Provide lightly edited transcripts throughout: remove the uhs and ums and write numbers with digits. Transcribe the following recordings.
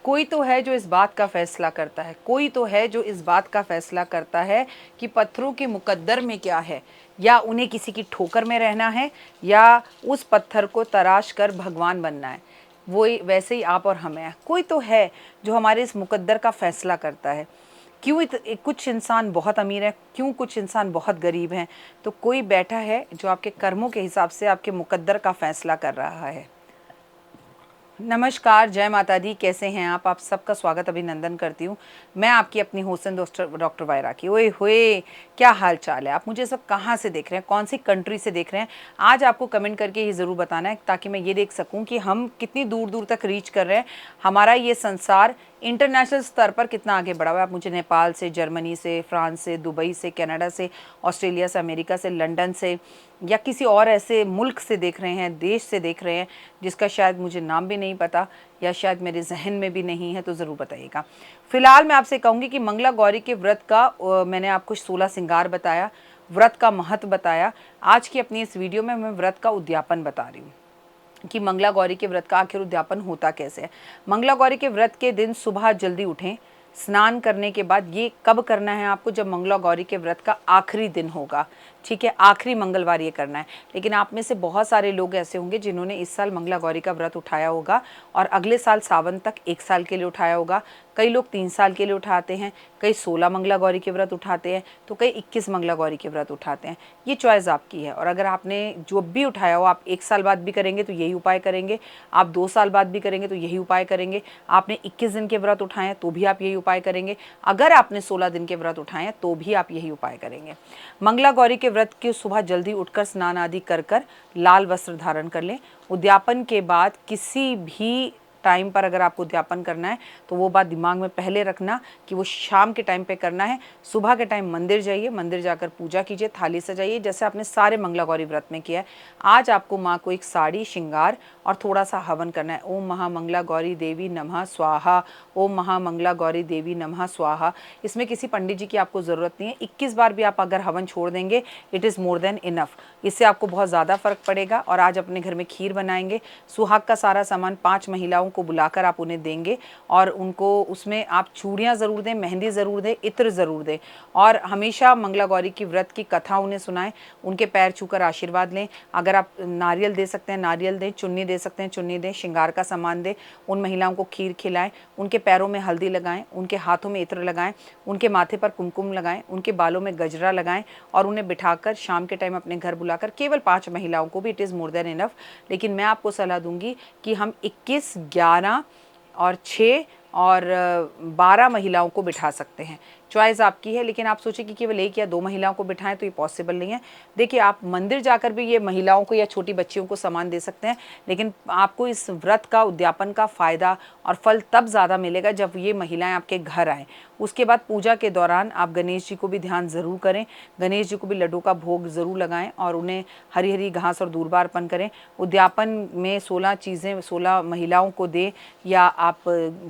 कोई तो है जो इस बात का फैसला करता है, कोई तो है जो इस बात का फैसला करता है कि पत्थरों के मुकद्दर में क्या है, या उन्हें किसी की ठोकर में रहना है या उस पत्थर को तराश कर भगवान बनना है। वो वैसे ही आप और हम हैं। कोई तो है जो हमारे इस मुकद्दर का फैसला करता है। क्यों कुछ इंसान बहुत अमीर हैं, क्यों कुछ इंसान बहुत गरीब हैं, तो कोई बैठा है जो आपके कर्मों के हिसाब से आपके मुकद्दर का फैसला कर रहा है। नमस्कार, जय माता दी। कैसे हैं आप सबका स्वागत अभिनंदन करती हूँ। मैं आपकी अपनी होस्ट डॉक्टर वायरा की। ओए होए, क्या हाल चाल है? आप मुझे सब कहाँ से देख रहे हैं, कौन सी कंट्री से देख रहे हैं? आज आपको कमेंट करके ये ज़रूर बताना है ताकि मैं ये देख सकूँ कि हम कितनी दूर दूर तक रीच कर रहे हैं। हमारा ये संसार इंटरनेशनल स्तर पर कितना आगे बढ़ा हुआ है। आप मुझे नेपाल से, जर्मनी से, फ्रांस से, दुबई से, कनाडा से, ऑस्ट्रेलिया से, अमेरिका से, लंदन से, या किसी और ऐसे मुल्क से देख रहे हैं, देश से देख रहे हैं जिसका शायद मुझे नाम भी नहीं पता या शायद मेरे जहन में भी नहीं है, तो ज़रूर बताइएगा। फ़िलहाल मैं आपसे कहूँगी कि मंगला गौरी के व्रत का मैंने आपको 16 श्रृंगार बताया, व्रत का महत्व बताया। आज की अपनी इस वीडियो में मैं व्रत का उद्यापन बता रही हूँ कि मंगला गौरी के व्रत का आखिर उद्यापन होता कैसे है। मंगला गौरी के व्रत के दिन सुबह जल्दी उठें, स्नान करने के बाद। ये कब करना है आपको? जब मंगला गौरी के व्रत का आखिरी दिन होगा, ठीक है, आखिरी मंगलवार ये करना है। लेकिन आप में से बहुत सारे लोग ऐसे होंगे जिन्होंने इस साल मंगला गौरी का व्रत उठाया होगा और अगले साल सावन तक 1 साल के लिए उठाया होगा। कई लोग 3 साल के लिए उठाते हैं, कई 16 मंगला गौरी के व्रत उठाते हैं, तो कई 21 मंगला गौरी के व्रत उठाते हैं। ये चॉइस आपकी है। और अगर आपने जो भी उठाया हो, आप 1 साल बाद भी करेंगे तो यही उपाय करेंगे, आप 2 साल बाद भी करेंगे तो यही उपाय करेंगे, आपने 21 दिन के व्रत उठाए हैं तो भी आप यही उपाय करेंगे, अगर आपने 16 दिन के व्रत उठाए हैं तो भी आप यही उपाय करेंगे। मंगला गौरी के व्रत की सुबह जल्दी उठकर स्नान आदि कर लाल वस्त्र धारण कर लें। उद्यापन के बाद किसी भी टाइम पर अगर आपको उद्यापन करना है तो वो बात दिमाग में पहले रखना कि वो शाम के टाइम पे करना है। सुबह के टाइम मंदिर जाइए, मंदिर जाकर पूजा कीजिए, थाली सजाइए जैसे आपने सारे मंगला गौरी व्रत में किया है। आज आपको माँ को एक साड़ी, श्रृंगार और थोड़ा सा हवन करना है। ओम महामंगला गौरी देवी नमः स्वाहा, ओम महामंगला गौरी देवी नमः स्वाहा। इसमें किसी पंडित जी की आपको ज़रूरत नहीं है। 21 बार भी आप अगर हवन छोड़ देंगे, it is more than enough. इससे आपको बहुत ज़्यादा फ़र्क पड़ेगा। और आज अपने घर में खीर बनाएंगे, सुहाग का सारा सामान 5 महिलाओं को बुलाकर आप उन्हें देंगे और उनको उसमें आप चूड़ियाँ ज़रूर दें, मेहंदी ज़रूर दें, इत्र ज़रूर दें। और हमेशा मंगला गौरी की व्रत की कथा उन्हें सुनाएं, उनके पैर छूकर आशीर्वाद लें। अगर आप नारियल दे सकते हैं नारियल दें, चुन्नी दे सकते हैं चुन्नी दें, श्रृंगार का सामान दें। उन महिलाओं को खीर खिलाएं, उनके पैरों में हल्दी लगाएं, उनके हाथों में इत्र लगाएं, उनके माथे पर कुमकुम लगाएं, उनके बालों में गजरा लगाएं और उन्हें बिठाकर शाम के टाइम अपने घर बुलाकर, केवल 5 महिलाओं को भी, it is more than enough. लेकिन मैं आपको सलाह दूंगी कि हम 21, 11 और 6 और 12 महिलाओं को बिठा सकते हैं। चॉइस आपकी है। लेकिन आप सोचिए कि केवल 1 या 2 महिलाओं को बिठाएं तो ये पॉसिबल नहीं है। देखिए, आप मंदिर जाकर भी ये महिलाओं को या छोटी बच्चियों को सामान दे सकते हैं, लेकिन आपको इस व्रत का उद्यापन का फ़ायदा और फल तब ज़्यादा मिलेगा जब ये महिलाएं आपके घर आएँ। उसके बाद पूजा के दौरान आप गणेश जी को भी ध्यान ज़रूर करें, गणेश जी को भी लड्डू का भोग ज़रूर लगाएं और उन्हें हरी हरी घास और दूर्बा अर्पण करें। उद्यापन में 16 चीज़ें 16 महिलाओं को दें या आप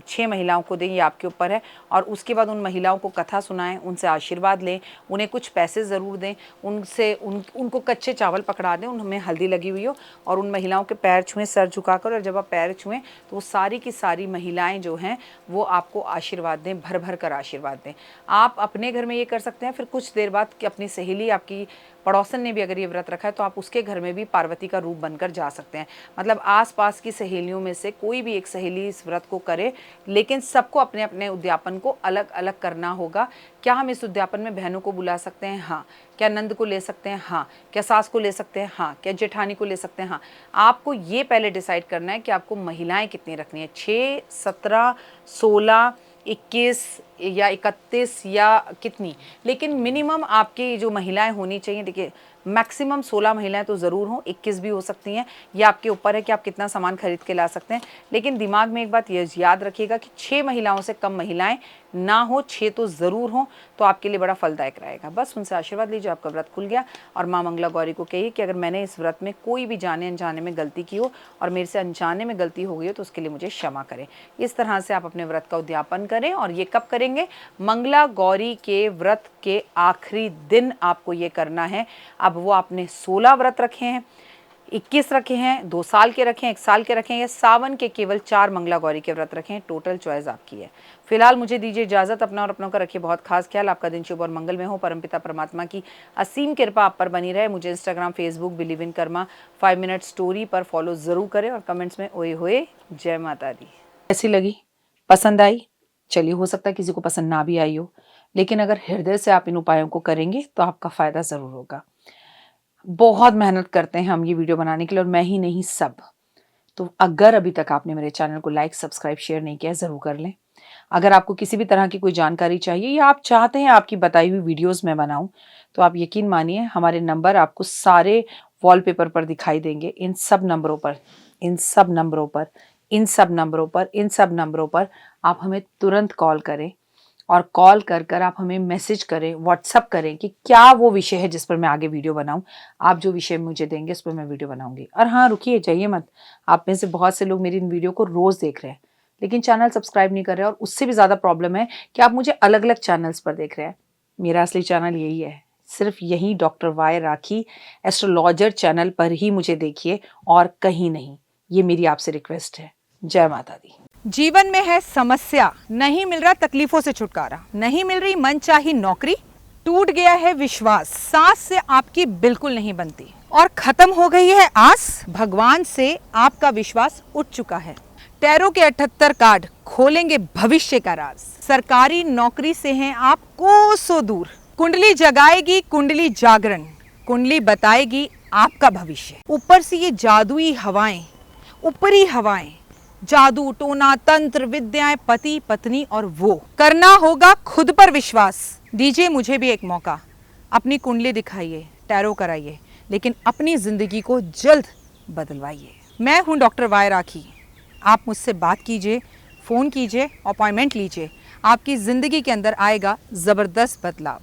6 महिलाओं को दें, ये आपके ऊपर है। और उसके बाद उन महिलाओं को कथा सुनाएं, उनसे आशीर्वाद लें, उन्हें कुछ पैसे ज़रूर दें, उनको कच्चे चावल पकड़ा दें, उनमें हल्दी लगी हुई हो, और उन महिलाओं के पैर छुएं सर झुकाकर। और जब आप पैर छुएं तो वो सारी की सारी महिलाएं जो हैं वो आपको आशीर्वाद दें, भर भर कर आशीर्वाद दें। आप अपने घर में ये कर सकते हैं। फिर कुछ देर बाद कि अपनी सहेली, आपकी पड़ोसन ने भी अगर ये व्रत रखा है तो आप उसके घर में भी पार्वती का रूप बनकर जा सकते हैं। मतलब आसपास की सहेलियों में से कोई भी एक सहेली इस व्रत को करे, लेकिन सबको अपने अपने उद्यापन को अलग अलग करना होगा। क्या हम इस उद्यापन में बहनों को बुला सकते हैं? हाँ। क्या नंद को ले सकते हैं? हाँ। क्या सास को ले सकते हैं? हाँ। क्या जेठानी को ले सकते हैं? हाँ। आपको ये पहले डिसाइड करना है कि आपको महिलाएं कितनी रखनी है, 6, 17, 16, 21 या 31 या कितनी। लेकिन मिनिमम आपकी जो महिलाएं होनी चाहिए, देखिए मैक्सिमम 16 महिलाएं तो ज़रूर हों, 21 भी हो सकती हैं। ये आपके ऊपर है कि आप कितना सामान खरीद के ला सकते हैं। लेकिन दिमाग में एक बात ये याद रखिएगा कि 6 महिलाओं से कम महिलाएं ना हो, 6 तो ज़रूर हों, तो आपके लिए बड़ा फलदायक रहेगा। बस उनसे आशीर्वाद लीजिए, आपका व्रत खुल गया। और माँ मंगला गौरी को कहिए कि अगर मैंने इस व्रत में कोई भी जाने अनजाने में गलती की हो और मेरे से अनजाने में गलती हो गई हो तो उसके लिए मुझे क्षमा करें। इस तरह से आप अपने व्रत का उद्यापन करें। और ये कब करेंगे? मंगला गौरी के व्रत के आखिरी दिन आपको ये करना है। अब वो आपने 16 व्रत रखे हैं, 21 रखे हैं, 2 साल के रखें, 1 साल के रखें, या सावन के केवल 4 मंगला गौरी के व्रत रखें, टोटल चॉइस आपकी है। फिलहाल मुझे दीजिए इजाजत। अपना और अपनों का रखिए बहुत खास ख्याल। आपका दिन शुभ और मंगल में हो। परमपिता परमात्मा की असीम कृपा आप पर बनी रहे। मुझे Instagram, Facebook believe in Karma 5 minute story पर फॉलो जरूर करें और कमेंट्स में ओए होए जय माता दी कैसी लगी, पसंद आई? चलिए, हो सकता है किसी को पसंद ना भी आई हो, लेकिन अगर हृदय से आप इन उपायों को करेंगे तो आपका फायदा जरूर होगा। बहुत मेहनत करते हैं हम ये वीडियो बनाने के लिए, और मैं ही नहीं, सब। तो अगर अभी तक आपने मेरे चैनल को लाइक, सब्सक्राइब, शेयर नहीं किया, जरूर कर लें। अगर आपको किसी भी तरह की कोई जानकारी चाहिए या आप चाहते हैं आपकी बताई हुई वीडियोस मैं बनाऊं, तो आप यकीन मानिए हमारे नंबर आपको सारे वॉलपेपर पर दिखाई देंगे। इन सब नंबरों पर, इन सब नंबरों पर, इन सब नंबरों पर, इन सब नंबरों पर आप हमें तुरंत कॉल करें, और कॉल कर कर आप हमें मैसेज करें, व्हाट्सअप करें कि क्या वो विषय है जिस पर मैं आगे वीडियो बनाऊं। आप जो विषय मुझे देंगे उस पर मैं वीडियो बनाऊंगी। और हाँ, रुकिए, जाइए मत। आप में से बहुत से लोग मेरी इन वीडियो को रोज़ देख रहे हैं, लेकिन चैनल सब्सक्राइब नहीं कर रहे हैं, और उससे भी ज़्यादा प्रॉब्लम है कि आप मुझे अलग अलग चैनल्स पर देख रहे हैं। मेरा असली चैनल यही है, सिर्फ यही डॉक्टर वाई राखी एस्ट्रोलॉजर चैनल पर ही मुझे देखिए, और कहीं नहीं। ये मेरी आपसे रिक्वेस्ट है। जय माता दी। जीवन में है समस्या, नहीं मिल रहा तकलीफों से छुटकारा, नहीं मिल रही मनचाही नौकरी, टूट गया है विश्वास, सांस से आपकी बिल्कुल नहीं बनती, और खत्म हो गई है आस, भगवान से आपका विश्वास उठ चुका है। टैरो के 78 कार्ड खोलेंगे भविष्य का राज, सरकारी नौकरी से हैं आप कोसों दूर, कुंडली जगाएगी कुंडली जागरण, कुंडली बताएगी आपका भविष्य। ऊपर से ये जादुई हवाएं, ऊपरी हवाएं, जादू टोना तंत्र विद्याएं, पति पत्नी, और वो करना होगा खुद पर विश्वास। दीजिए मुझे भी एक मौका, अपनी कुंडली दिखाइए, टैरो कराइए, लेकिन अपनी जिंदगी को जल्द बदलवाइए। मैं हूं डॉक्टर वाई राखी। आप मुझसे बात कीजिए, फ़ोन कीजिए, अपॉइंटमेंट लीजिए, आपकी ज़िंदगी के अंदर आएगा ज़बरदस्त बदलाव।